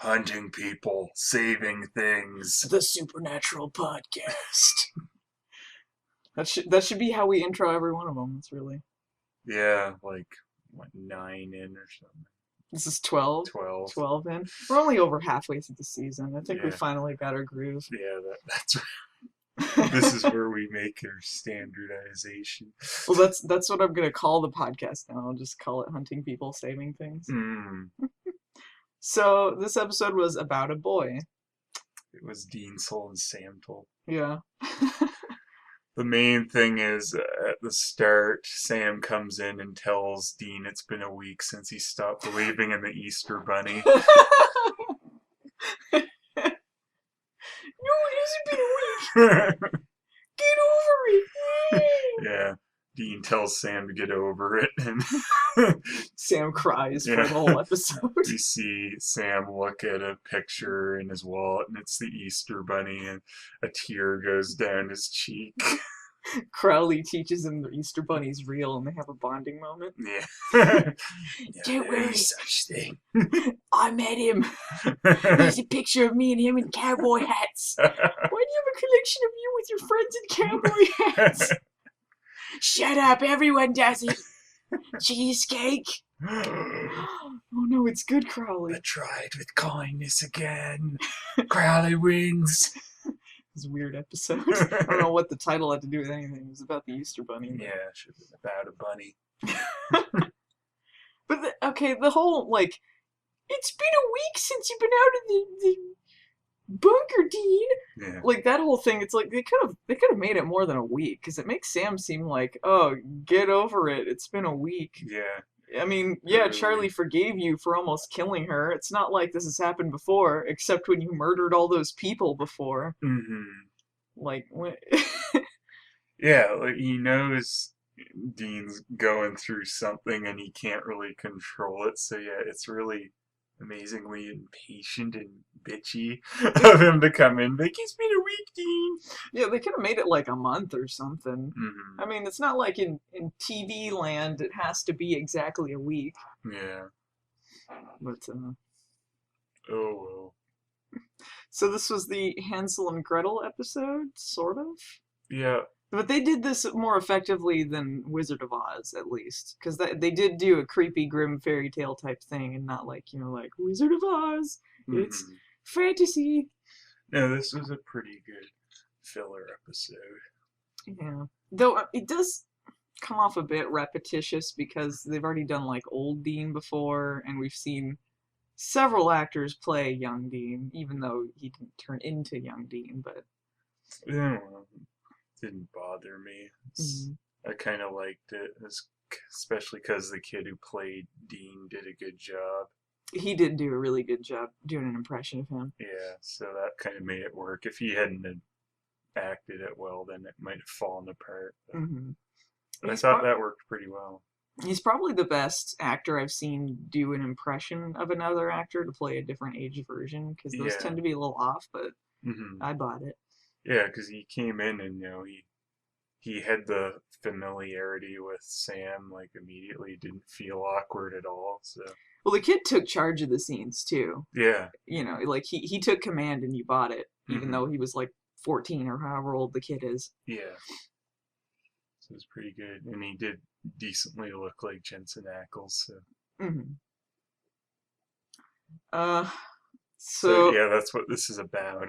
hunting people, saving things. The Supernatural Podcast. That should be how we intro every one of them. It's really. Yeah, like, what, 9 in or something? This is 12? 12. 12 in? We're only over halfway through the season. I think we Yeah. finally got our groove. Yeah, that's right. This is where we make our standardization. Well, that's what I'm gonna call the podcast now. I'll just call it Hunting People, Saving Things. So this episode was about a boy. It was Dean, Sol, and Sam told. Yeah. The main thing is, at the start, Sam comes in and tells Dean it's been a week since he stopped believing in the Easter Bunny. No, it hasn't been a week. Get over it. Yeah. Dean tells Sam to get over it, and Sam cries for the whole episode. We see Sam look at a picture in his wallet, and it's the Easter Bunny, and a tear goes down his cheek. Crowley teaches him the Easter Bunny's real, and they have a bonding moment. Yeah. Don't worry. Such thing. I met him. There's a picture of me and him in cowboy hats. Why do you have a collection of you with your friends in cowboy hats? Shut up, everyone does it. Cheesecake. Oh no, it's good, Crowley. Tried with kindness again. Crowley wins. This weird episode. I don't know what the title had to do with anything. It was about the Easter Bunny. Yeah, it should have been about a bunny. But the whole, like, it's been a week since you've been out of the bunker, Dean. Yeah. Like, that whole thing, it's like, they could have made it more than a week, because it makes Sam seem like, oh, get over it, it's been a week. Yeah. I mean, yeah, Charlie forgave you for almost killing her. It's not like this has happened before, except when you murdered all those people before. Mm-hmm. Like, when... Yeah, like, he knows Dean's going through something and he can't really control it, so yeah, it's really amazingly impatient and bitchy of him to come in. Like, it's been a week, Dean. Yeah, they could have made it like a month or something. Mm-hmm. I mean, it's not like in TV land it has to be exactly a week. Yeah. But, Oh, well. So this was the Hansel and Gretel episode, sort of? Yeah. But they did this more effectively than Wizard of Oz, at least. Because they did do a creepy, grim fairy tale type thing, and not like, like, Wizard of Oz, it's fantasy. No, this was a pretty good filler episode. Yeah. Though it does come off a bit repetitious, because they've already done, like, old Dean before, and we've seen several actors play young Dean, even though he didn't turn into young Dean, but... Yeah. Didn't bother me. I kind of liked it, especially because the kid who played Dean did a good job. He did do a really good job doing an impression of him. Yeah, so that kind of made it work. If he hadn't acted it well, then it might have fallen apart. But I thought that worked pretty well. He's probably the best actor I've seen do an impression of another actor to play a different age version, because those tend to be a little off, but I bought it. Yeah, because he came in and, he had the familiarity with Sam, like, immediately, didn't feel awkward at all, so... Well, the kid took charge of the scenes, too. Yeah. Like, he took command and you bought it, even though he was, like, 14 or however old the kid is. Yeah. So it was pretty good, and he did decently look like Jensen Ackles, so... So, yeah, that's what this is about.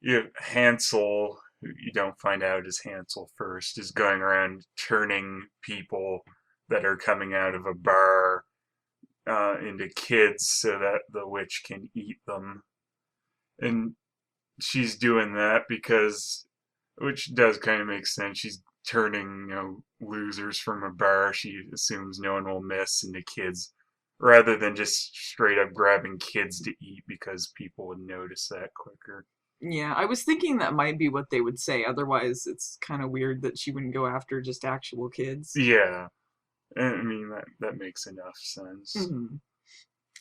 You have Hansel, who you don't find out is Hansel first, is going around turning people that are coming out of a bar into kids so that the witch can eat them. And she's doing that because, which does kind of make sense, she's turning, losers from a bar she assumes no one will miss into kids, rather than just straight up grabbing kids to eat because people would notice that quicker. Yeah, I was thinking that might be what they would say. Otherwise, it's kind of weird that she wouldn't go after just actual kids. Yeah. I mean, that makes enough sense.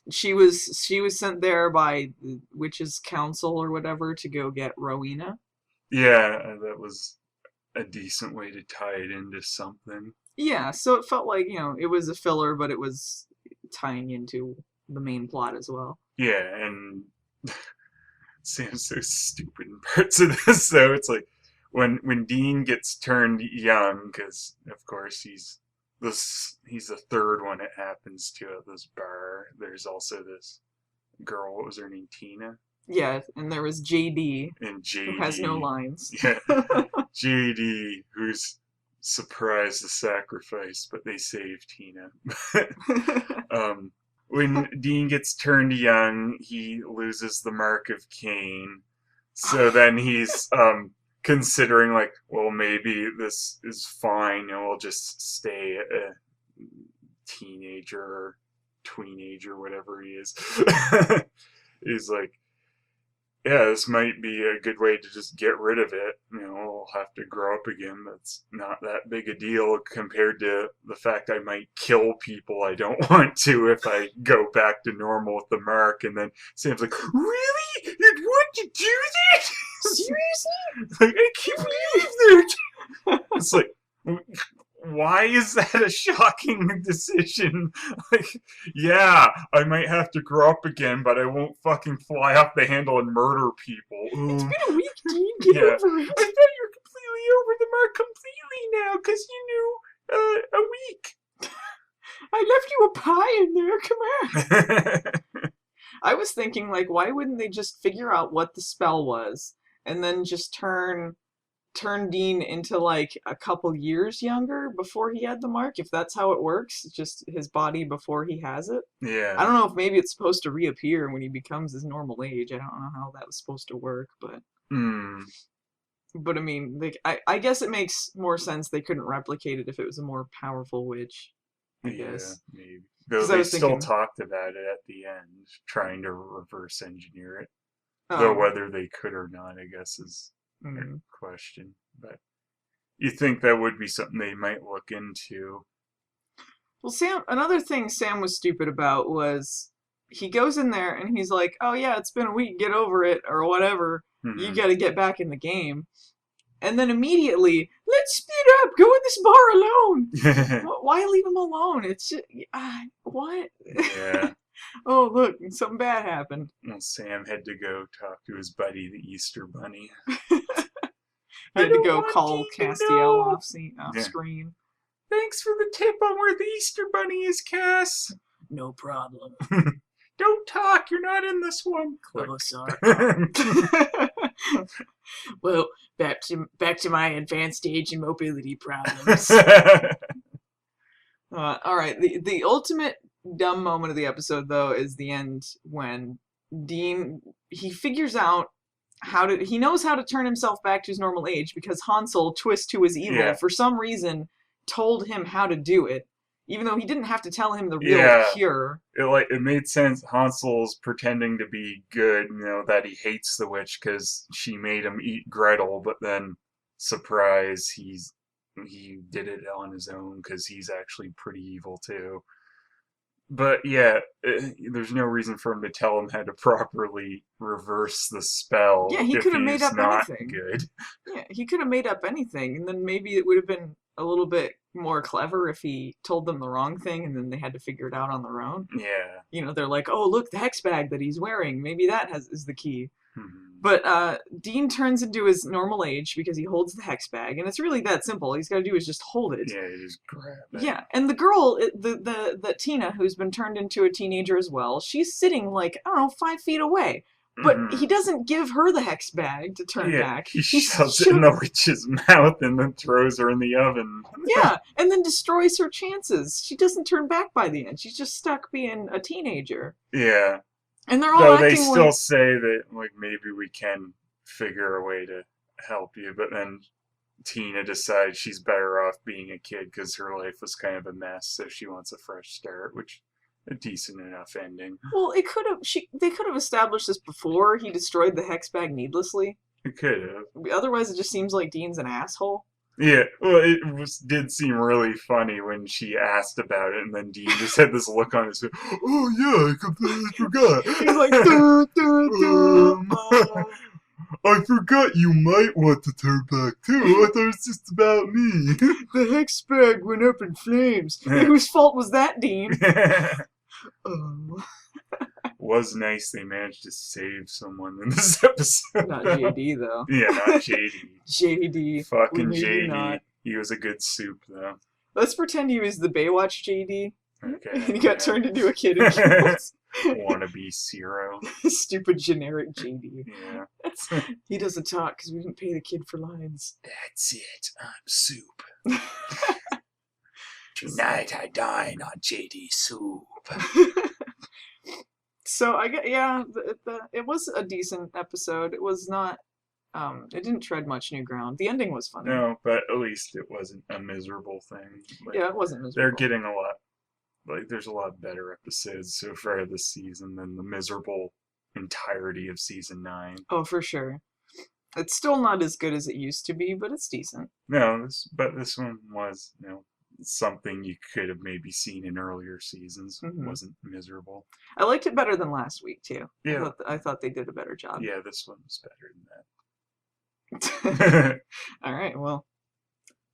She was sent there by the witch's council or whatever to go get Rowena. Yeah, that was a decent way to tie it into something. Yeah, so it felt like, it was a filler, but it was tying into the main plot as well. Yeah, and Sam's so stupid in parts of this, though. It's like when Dean gets turned young, because of course he's the third one it happens to at this bar. There's also this girl. What was her name? Tina. Yeah, and there was JD, And who has no JD. lines. Yeah, JD, who's surprised the sacrifice, but they save Tina. When Dean gets turned young, he loses the mark of Cain. So then he's considering, like, well, maybe this is fine, and we'll just stay a teenager or tweenager, whatever he is. He's like, yeah, this might be a good way to just get rid of it. We'll have to grow up again. That's not that big a deal compared to the fact I might kill people I don't want to if I go back to normal with the mark. And then Sam's like, really? You'd want to do that? Seriously? Like, I can't believe that. It's like, why is that a shocking decision? Like, yeah, I might have to grow up again, but I won't fucking fly off the handle and murder people. It's been a week, Dean. Get over it. I thought you were completely over the mark completely now, because you knew a week. I left you a pie in there. Come on. I was thinking, like, why wouldn't they just figure out what the spell was and then just turn Dean into, like, a couple years younger before he had the mark, if that's how it works, just his body before he has it. Yeah. I don't know if maybe it's supposed to reappear when he becomes his normal age. I don't know how that was supposed to work, but I mean, I guess it makes more sense they couldn't replicate it if it was a more powerful witch, I guess. Maybe. Though they still talked about it at the end, trying to reverse engineer it. Though whether they could or not, I guess, is a question. But you think that would be something they might look into. Well, another thing Sam was stupid about was he goes in there and he's like, oh yeah, it's been a week, get over it, or whatever. You gotta get back in the game. And then immediately, let's split up, go in this bar alone. Why leave him alone? It's just, what? Yeah. Oh, look, something bad happened. Well, Sam had to go talk to his buddy, the Easter Bunny. He had to go call Castiel off screen. Thanks for the tip on where the Easter Bunny is, Cass. No problem. Don't talk, you're not in this one. Click. Oh, sorry. Well, back to my advanced age and mobility problems. All right, the ultimate dumb moment of the episode, though, is the end when Dean, he figures out he knows how to turn himself back to his normal age because Hansel, twist who is evil, for some reason told him how to do it, even though he didn't have to tell him the real cure. It made sense. Hansel's pretending to be good, that he hates the witch because she made him eat Gretel, but then, surprise, he did it on his own because he's actually pretty evil too. But yeah, there's no reason for him to tell him how to properly reverse the spell. Yeah, he could have made up anything. Good. Yeah, he could have made up anything, and then maybe it would have been a little bit more clever if he told them the wrong thing, and then they had to figure it out on their own. Yeah. They're like, oh, look, the hex bag that he's wearing. Maybe that is the key. But Dean turns into his normal age because he holds the hex bag, and it's really that simple. All he's got to do is just hold it. Yeah, you just grab it. Yeah, and the girl, the Tina, who's been turned into a teenager as well, she's sitting like, I don't know, 5 feet away. But he doesn't give her the hex bag to turn back. He shoves it in the witch's mouth and then throws her in the oven. Yeah, and then destroys her chances. She doesn't turn back by the end. She's just stuck being a teenager. Yeah. And they're all acting they still say that, like, maybe we can figure a way to help you, but then Tina decides she's better off being a kid because her life was kind of a mess, so she wants a fresh start, which a decent enough ending. Well, they could have established this before he destroyed the hex bag needlessly. It could have. Otherwise, it just seems like Dean's an asshole. Yeah, well, it did seem really funny when she asked about it, and then Dean just had this look on his face. Oh yeah, I completely forgot. He's like, I forgot you might want to turn back too. I thought it was just about me. The hex bag went up in flames. Whose fault was that, Dean? was nice they managed to save someone in this episode. Not JD though. Yeah, not JD. JD. Fucking we maybe JD. not. He was a good soup, though. Let's pretend he was the Baywatch JD. Okay. And he got turned into a kid and killed. Wannabe Zero. Stupid generic JD. Yeah. He doesn't talk because we didn't pay the kid for lines. That's it. I'm soup. Tonight I dine on JD soup. So I get it was a decent episode. It was not it didn't tread much new ground. The ending was funny. No, but at least it wasn't a miserable thing. Like, Yeah, it wasn't miserable. they're getting a lot. Like, there's a lot better episodes so far this season than the miserable entirety of season 9. Oh, for sure. It's still not as good as it used to be, but it's decent. No, this one was, something you could have maybe seen in earlier seasons. Mhm. Wasn't miserable. I liked it better than last week too. Yeah. I thought they did a better job. Yeah, this one was better than that. All right, well,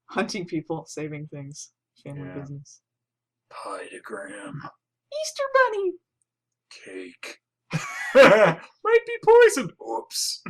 hunting people, saving things, family Yeah. business. Piedogram. Easter bunny. Cake. Might be poison. Oops.